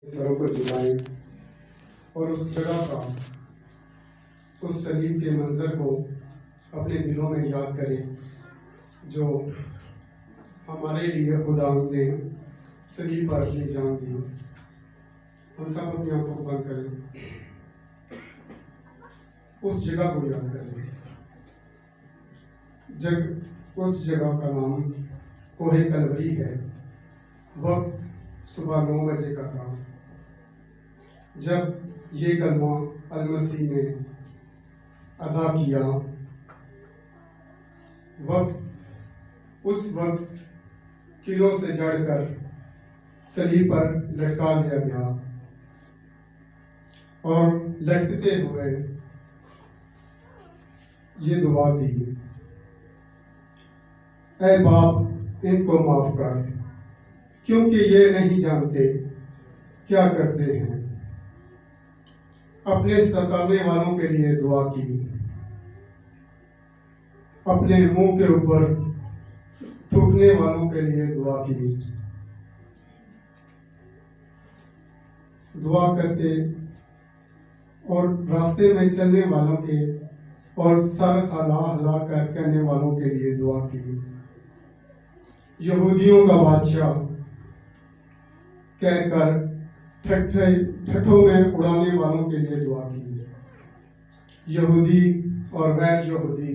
सरों को झुकाएं और उस जगह का, उस सलीब के मंजर को अपने दिलों में याद करें जो हमारे लिए खुदा ने सलीब पर अपनी जान दी। हम सब अपनी आंखों को बंद करें, उस जगह को याद करें। उस जगह का नाम कोहे कलवरी है। वक्त सुबह 9 बजे का था जब ये कलमा अल-मसीह ने अदा किया। उस वक्त किलों से जड़कर सलीब पर लटका दिया गया और लटकते हुए ये दुआ दी, ऐ बाप इनको माफ कर, क्योंकि ये नहीं जानते क्या करते हैं। अपने सताने वालों के लिए दुआ की, अपने मुंह के ऊपर थूकने वालों के लिए दुआ की। दुआ करते और रास्ते में चलने वालों के और सर हला हला कर कहने वालों के लिए दुआ की। यहूदियों का बादशाह कहकर ठट्ठों में उड़ाने वालों के लिए दुआ की। यहूदी और गैर यहूदी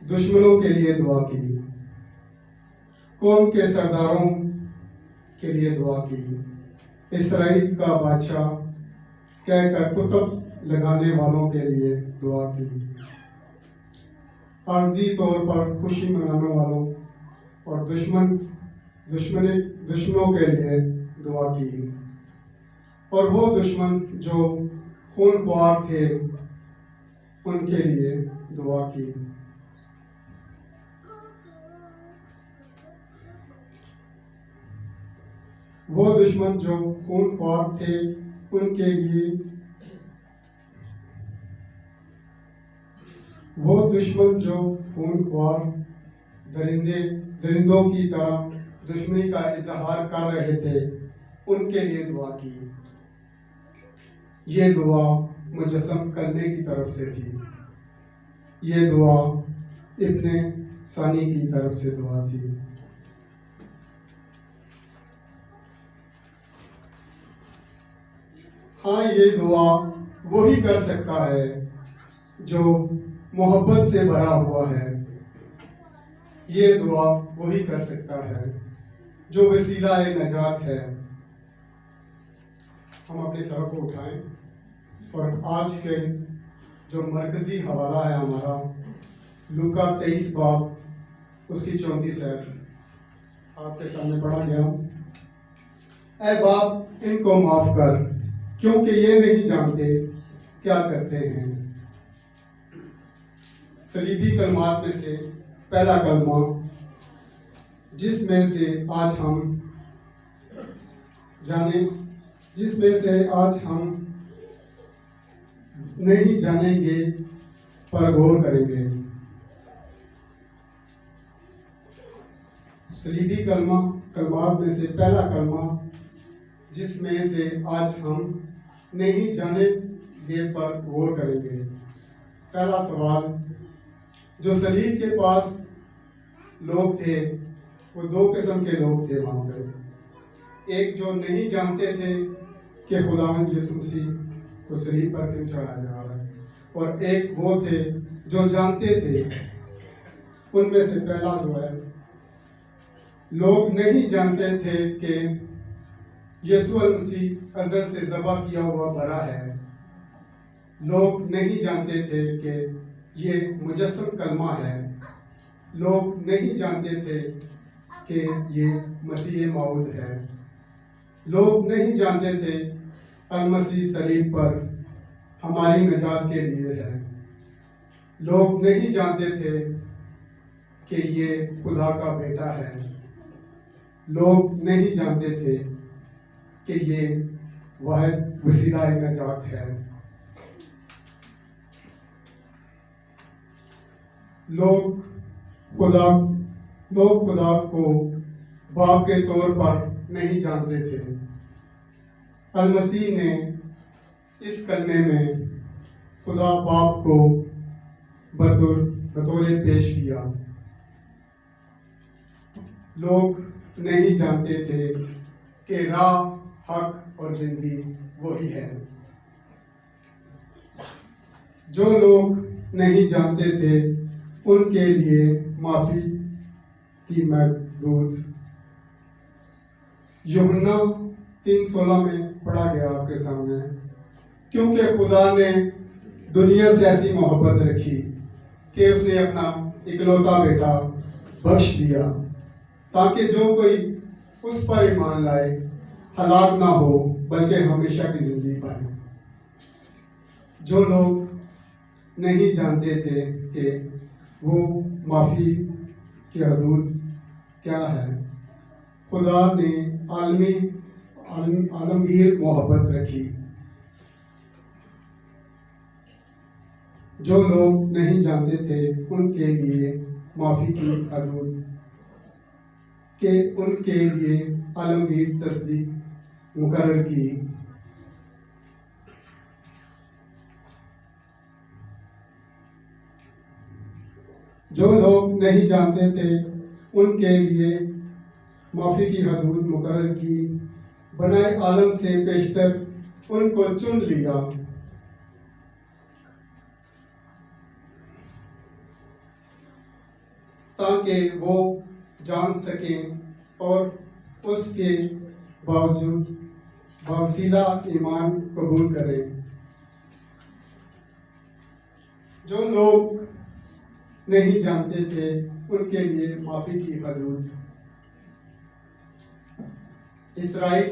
दुश्मनों के लिए दुआ की। कौम के सरदारों के लिए दुआ की। इस्राएल का बादशाह कहकर कुतुब लगाने वालों के लिए दुआ की। आर्जी तौर पर खुशी मनाने वालों और दुश्मनों के लिए दुआ की। और वो दुश्मन जो खूनख्वार थे उनके लिए दुआ की। वो दुश्मन जो खूनख्वार थे उनके लिए, वो दुश्मन जो खूनख्वार दरिंदों की तरह दुश्मनी का इजहार कर रहे थे उनके लिए दुआ की। ये दुआ मुजस्सम करने की तरफ से थी। ये दुआ इब्ने सानी की तरफ से दुआ थी। हाँ, ये दुआ वही कर सकता है जो मोहब्बत से भरा हुआ है। ये दुआ वही कर सकता है जो वसीला नजात है। हम अपने सरों को उठाएं और आज के जो मरकजी हवाला है हमारा लूका 23 बाब उसकी 34 है, आपके सामने पढ़ा गया। ऐ बाप इनको माफ कर, क्योंकि ये नहीं जानते क्या करते हैं। सलीबी कलमात में से पहला कलमा जिसमें से आज हम नहीं जानेंगे पर गौर करेंगे। सलीबी कलमात में से पहला कलमा जिसमें से आज हम नहीं जानेंगे पर गौर करेंगे। पहला सवाल, जो सलीब के पास लोग थे वो 2 किस्म के लोग थे वहां पे। एक जो नहीं जानते थे कि खुदावंद यीशु मसीह को सलीब पर क्यों चढ़ाया जा रहा है, और एक वो थे जो जानते थे। उनमें से पहला जो है, लोग नहीं जानते थे कि यीशु मसीह अज़ल से ज़बह किया हुआ बरा है। लोग नहीं जानते थे कि ये मुजस्सम कलमा है। लोग नहीं जानते थे कि ये मसीह मौद है। लोग नहीं जानते थे अल-मसीह सलीब पर हमारी निजात के लिए है। लोग नहीं जानते थे कि ये खुदा का बेटा है। लोग नहीं जानते थे कि ये वाहिद वसीला निजात है। लोग खुदा को बाप के तौर पर नहीं जानते थे। अल मसीह ने इस कलमे में खुदा बाप को बतौर पेश किया। लोग नहीं जानते थे कि राह, हक और जिंदगी वही है। जो लोग नहीं जानते थे उनके लिए माफी की महदूद यूहन्ना 3:16 में पढ़ा गया आपके सामने। क्योंकि खुदा ने दुनिया से ऐसी मोहब्बत रखी कि उसने अपना इकलौता बेटा बख्श दिया, ताकि जो कोई उस पर ईमान लाए हलाक ना हो बल्कि हमेशा की जिंदगी पाए। जो लोग नहीं जानते थे कि वो माफ़ी की हदूद क्या है, खुदा ने आलमगीर मोहब्बत रखी। जो लोग नहीं जानते थे उनके लिए माफ़ी की हदूद के उनके लिए आलमगीर तस्दीक मुकर्रर की। जो लोग नहीं जानते थे उनके लिए माफ़ी की हदूद मुकर्रर की, बनाए आलम से पेशतर उनको चुन लिया। ताकि वो जान सकें और उसके बावसीला ईमान कबूल करें। जो लोग नहीं जानते थे उनके लिए माफ़ी की हदूद। इसराइल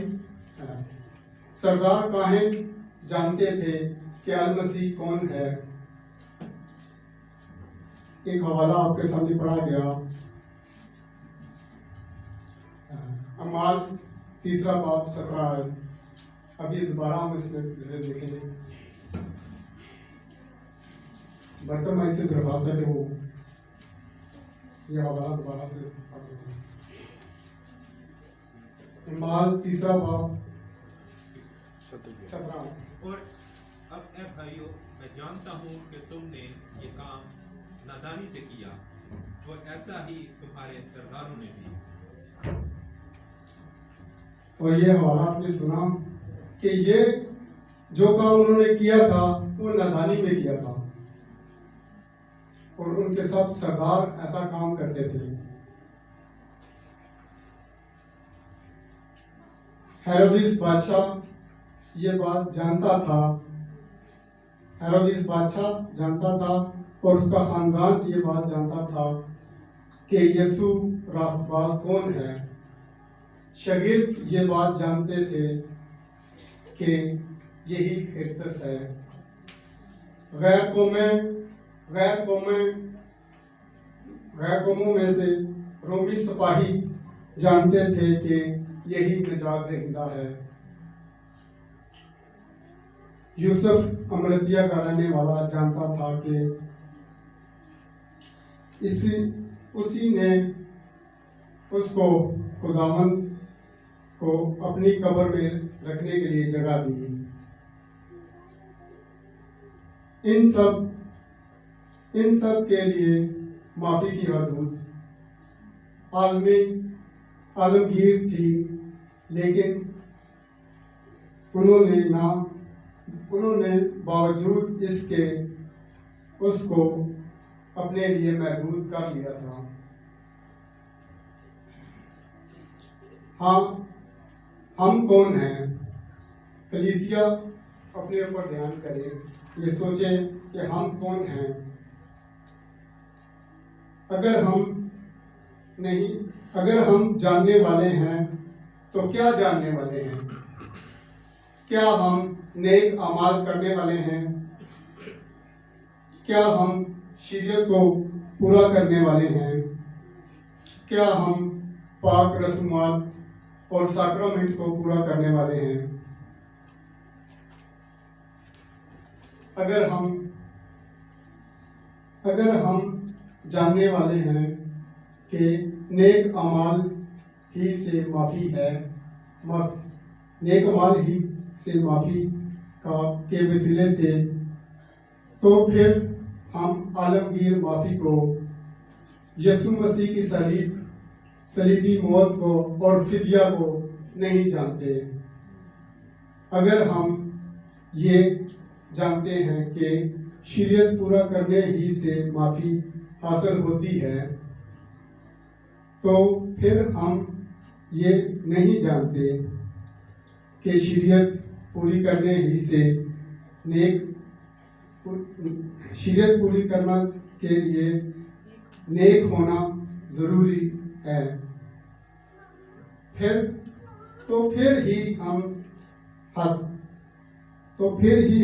सरदार काहिन जानते थे कि अल मसीह कौन है। एक हवाला आपके सामने पढ़ा गया, अमाल 3 बाब 17। अभी दोबारा हम इसमें देखेंगे। बर्तन में से दरवाजा के वो ये हवाला दोबारा से पढ़ देते हैं। अमाल 3 बाब 17। और अब ए भाइयों, मैं जानता हूँ कि तुमने ये काम नादानी से किया, और ऐसा ही तुम्हारे सरदारों ने भी। और ये हवाला आपने सुना कि ये जो काम उन्होंने किया था वो नादानी में किया था, और उनके सब सरदार ऐसा काम करते थे। हेरोदिस बादशाह ये बात जानता था। हेरोदिस बादशाह जानता था और उसका खानदान ये बात जानता था कि यीशु रास्तबाज कौन है। शगीर ये बात जानते थे कि यही हिरतस है। गैर कौमों में से रोमी सिपाही जानते थे कि यही निजात दहिंदा है। यूसुफ अमरतिया का रहने वाला जानता था कि उसी ने उसको खुदावन को अपनी कब्र में रखने के लिए जगह दी। इन सब के लिए माफ़ी की हदूद आलमगीर थी, लेकिन उन्होंने बावजूद इसके उसको अपने लिए महदूद कर लिया था। हाँ, हम कौन हैं? कलीसिया अपने ऊपर ध्यान करे, ये सोचे कि हम कौन हैं। अगर हम जानने वाले हैं तो क्या जानने वाले हैं? क्या हम नेक अमाल करने वाले हैं? क्या हम शरीयत को पूरा करने वाले हैं? क्या हम पाक रस्मात और साक्रामेंट को पूरा करने वाले हैं? अगर हम जानने वाले हैं कि नेक अमाल ही से माफ़ी है, नेक अमाल ही से माफ़ी का के वसीले से, तो फिर हम आलमगीर माफ़ी को, यीशु मसीह की सलीबी मौत को और फिदिया को नहीं जानते। अगर हम ये जानते हैं कि शरीयत पूरा करने ही से माफ़ी हासिल होती है, तो फिर हम ये नहीं जानते कि शरीयत पूरी करने ही से शरीयत पूरी करना के लिए नेक होना ज़रूरी है। फिर ही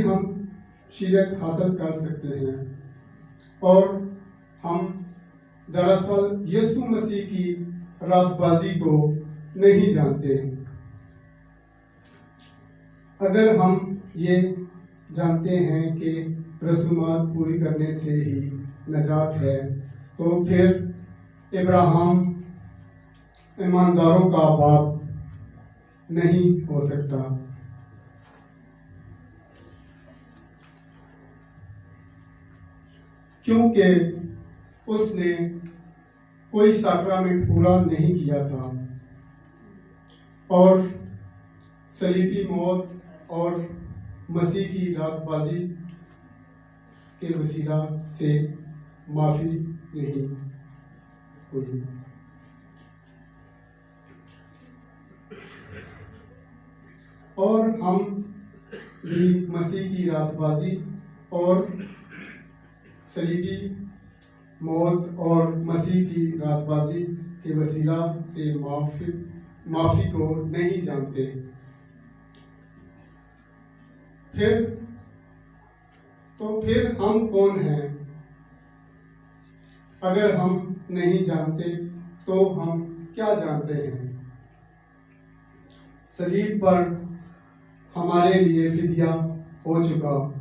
हम शरीयत हासिल कर सकते हैं। और हम दरअसल यीशु मसीह की रास्तबाजी को नहीं जानते। अगर हम ये जानते हैं कि रसूमात पूरी करने से ही नजात है, तो फिर इब्राहिम ईमानदारों का बाप नहीं हो सकता। क्योंकि उसने कोई साक्रामेंट पूरा नहीं किया था और सलीबी मौत और मसीह की रास्तबाजी के वसीला से माफ़ी नहीं हुई। और हम भी मसीह की रास्तबाजी और सलीबी मौत और मसीह की रास्तबाजी के वसीला से माफ़ी को नहीं जानते। फिर हम कौन हैं? अगर हम नहीं जानते तो हम क्या जानते हैं? सलीब पर हमारे लिए फिदिया हो चुका।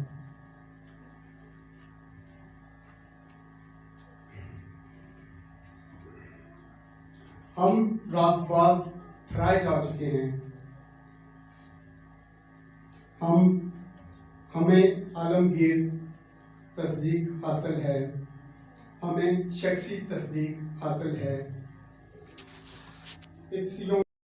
हम रास्तबाज ठहराए जा चुके हैं। हमें आलमगीर तस्दीक हासिल है, हमें शख्सी तस्दीक हासिल है।